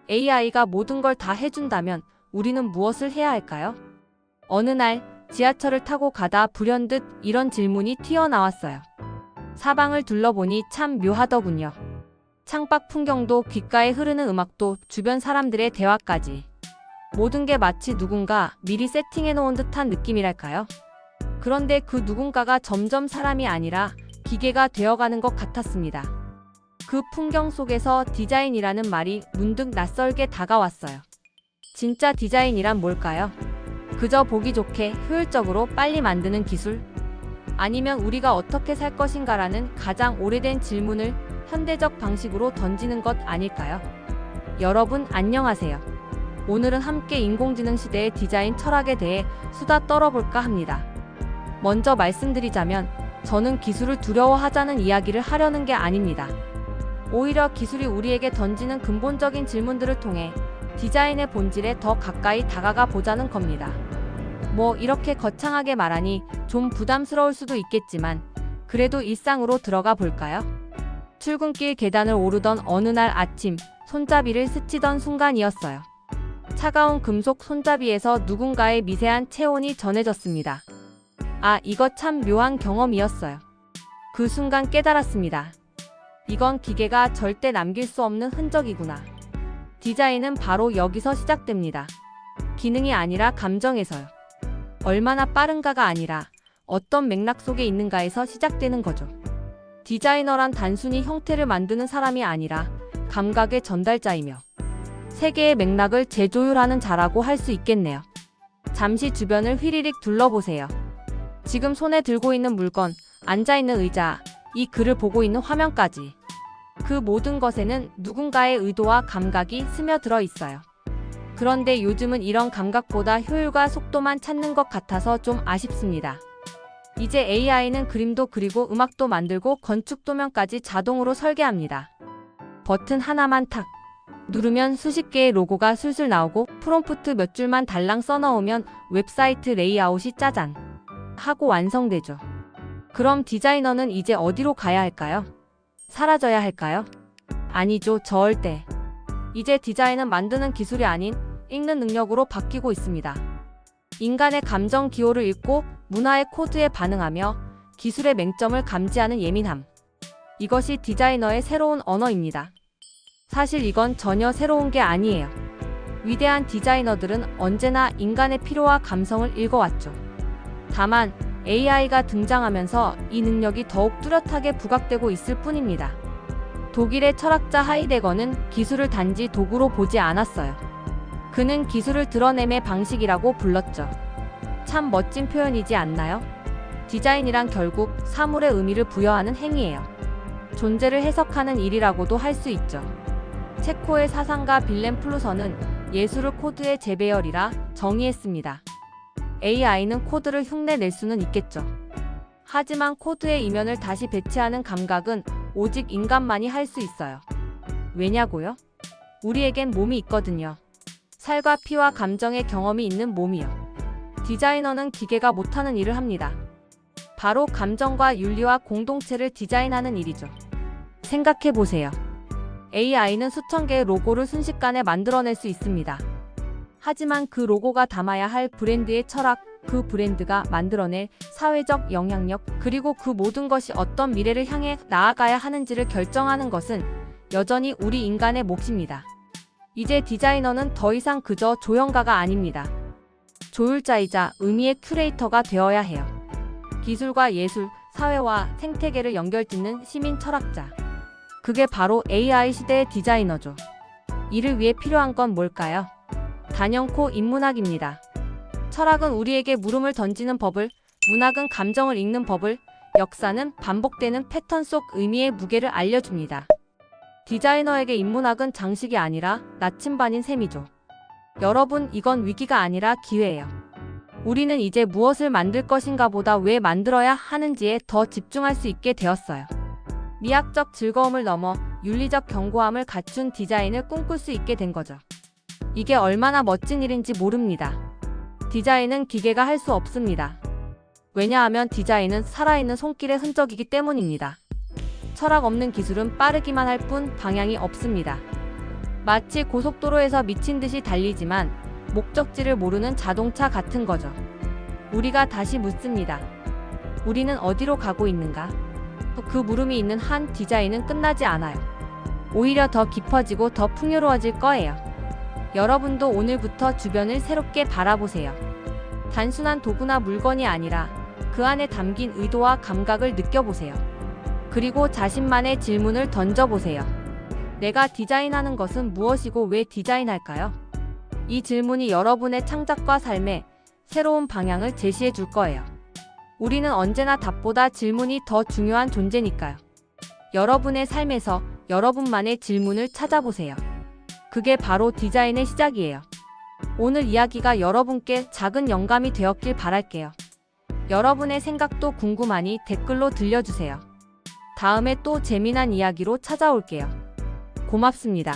AI가 모든 걸 다 해준다면 우리는 무엇을 해야 할까요? 어느 날 지하철을 타고 가다 불현듯 이런 질문이 튀어나왔어요. 사방을 둘러보니 참 묘하더군요. 창밖 풍경도 귓가에 흐르는 음악도 주변 사람들의 대화까지. 모든 게 마치 누군가 미리 세팅해놓은 듯한 느낌이랄까요? 그런데 그 누군가가 점점 사람이 아니라 기계가 되어가는 것 같았습니다. 그 풍경 속에서 디자인이라는 말이 문득 낯설게 다가왔어요. 진짜 디자인이란 뭘까요? 그저 보기 좋게 효율적으로 빨리 만드는 기술? 아니면 우리가 어떻게 살 것인가라는 가장 오래된 질문을 현대적 방식으로 던지는 것 아닐까요? 여러분 안녕하세요. 오늘은 함께 인공지능 시대의 디자인 철학에 대해 수다 떨어볼까 합니다. 먼저 말씀드리자면 저는 기술을 두려워하자는 이야기를 하려는 게 아닙니다. 오히려 기술이 우리에게 던지는 근본적인 질문들을 통해 디자인의 본질에 더 가까이 다가가 보자는 겁니다. 뭐 이렇게 거창하게 말하니 좀 부담스러울 수도 있겠지만 그래도 일상으로 들어가 볼까요? 출근길 계단을 오르던 어느 날 아침 손잡이를 스치던 순간이었어요. 차가운 금속 손잡이에서 누군가의 미세한 체온이 전해졌습니다. 아, 이거 참 묘한 경험이었어요. 그 순간 깨달았습니다. 이건 기계가 절대 남길 수 없는 흔적이구나. 디자인은 바로 여기서 시작됩니다. 기능이 아니라 감정에서요. 얼마나 빠른가가 아니라 어떤 맥락 속에 있는가에서 시작되는 거죠. 디자이너란 단순히 형태를 만드는 사람이 아니라 감각의 전달자이며 세계의 맥락을 재조율하는 자라고 할 수 있겠네요. 잠시 주변을 휘리릭 둘러보세요. 지금 손에 들고 있는 물건, 앉아있는 의자, 이 글을 보고 있는 화면까지. 그 모든 것에는 누군가의 의도와 감각이 스며들어 있어요. 그런데 요즘은 이런 감각보다 효율과 속도만 찾는 것 같아서 좀 아쉽습니다. 이제 AI는 그림도 그리고 음악도 만들고 건축 도면까지 자동으로 설계합니다. 버튼 하나만 탁 누르면 수십 개의 로고가 술술 나오고 프롬프트 몇 줄만 달랑 써넣으면 웹사이트 레이아웃이 짜잔 하고 완성되죠. 그럼 디자이너는 이제 어디로 가야 할까요? 사라져야 할까요? 아니죠, 절대. 이제 디자인은 만드는 기술이 아닌 읽는 능력으로 바뀌고 있습니다. 인간의 감정 기호를 읽고 문화의 코드에 반응하며 기술의 맹점을 감지하는 예민함. 이것이 디자이너의 새로운 언어입니다. 사실 이건 전혀 새로운 게 아니에요. 위대한 디자이너들은 언제나 인간의 필요와 감성을 읽어왔죠. 다만 AI가 등장하면서 이 능력이 더욱 뚜렷하게 부각되고 있을 뿐입니다. 독일의 철학자 하이데거는 기술을 단지 도구로 보지 않았어요. 그는 기술을 드러냄의 방식이라고 불렀죠. 참 멋진 표현이지 않나요? 디자인이란 결국 사물의 의미를 부여하는 행위예요. 존재를 해석하는 일이라고도 할 수 있죠. 체코의 사상가 빌렘 플루서는 예술을 코드의 재배열이라 정의했습니다. AI는 코드를 흉내낼 수는 있겠죠. 하지만 코드의 이면을 다시 배치하는 감각은 오직 인간만이 할 수 있어요. 왜냐고요? 우리에겐 몸이 있거든요. 살과 피와 감정의 경험이 있는 몸이요. 디자이너는 기계가 못하는 일을 합니다. 바로 감정과 윤리와 공동체를 디자인하는 일이죠. 생각해보세요. AI는 수천 개의 로고를 순식간에 만들어낼 수 있습니다. 하지만 그 로고가 담아야 할 브랜드의 철학, 그 브랜드가 만들어낼 사회적 영향력, 그리고 그 모든 것이 어떤 미래를 향해 나아가야 하는지를 결정하는 것은 여전히 우리 인간의 몫입니다. 이제 디자이너는 더 이상 그저 조형가가 아닙니다. 조율자이자 의미의 큐레이터가 되어야 해요. 기술과 예술, 사회와 생태계를 연결짓는 시민 철학자. 그게 바로 AI 시대의 디자이너죠. 이를 위해 필요한 건 뭘까요? 단연코 인문학입니다. 철학은 우리에게 물음을 던지는 법을, 문학은 감정을 읽는 법을, 역사는 반복되는 패턴 속 의미의 무게를 알려줍니다. 디자이너에게 인문학은 장식이 아니라 나침반인 셈이죠. 여러분, 이건 위기가 아니라 기회예요. 우리는 이제 무엇을 만들 것인가 보다 왜 만들어야 하는지에 더 집중할 수 있게 되었어요. 미학적 즐거움을 넘어 윤리적 견고함을 갖춘 디자인을 꿈꿀 수 있게 된 거죠. 이게 얼마나 멋진 일인지 모릅니다. 디자인은 기계가 할 수 없습니다. 왜냐하면 디자인은 살아있는 손길의 흔적이기 때문입니다. 철학 없는 기술은 빠르기만 할 뿐 방향이 없습니다. 마치 고속도로에서 미친 듯이 달리지만 목적지를 모르는 자동차 같은 거죠. 우리가 다시 묻습니다. 우리는 어디로 가고 있는가? 그 물음이 있는 한 디자인은 끝나지 않아요. 오히려 더 깊어지고 더 풍요로워질 거예요. 여러분도 오늘부터 주변을 새롭게 바라보세요. 단순한 도구나 물건이 아니라 그 안에 담긴 의도와 감각을 느껴보세요. 그리고 자신만의 질문을 던져보세요. 내가 디자인하는 것은 무엇이고 왜 디자인할까요? 이 질문이 여러분의 창작과 삶에 새로운 방향을 제시해 줄 거예요. 우리는 언제나 답보다 질문이 더 중요한 존재니까요. 여러분의 삶에서 여러분만의 질문을 찾아보세요. 그게 바로 디자인의 시작이에요. 오늘 이야기가 여러분께 작은 영감이 되었길 바랄게요. 여러분의 생각도 궁금하니 댓글로 들려주세요. 다음에 또 재미난 이야기로 찾아올게요. 고맙습니다.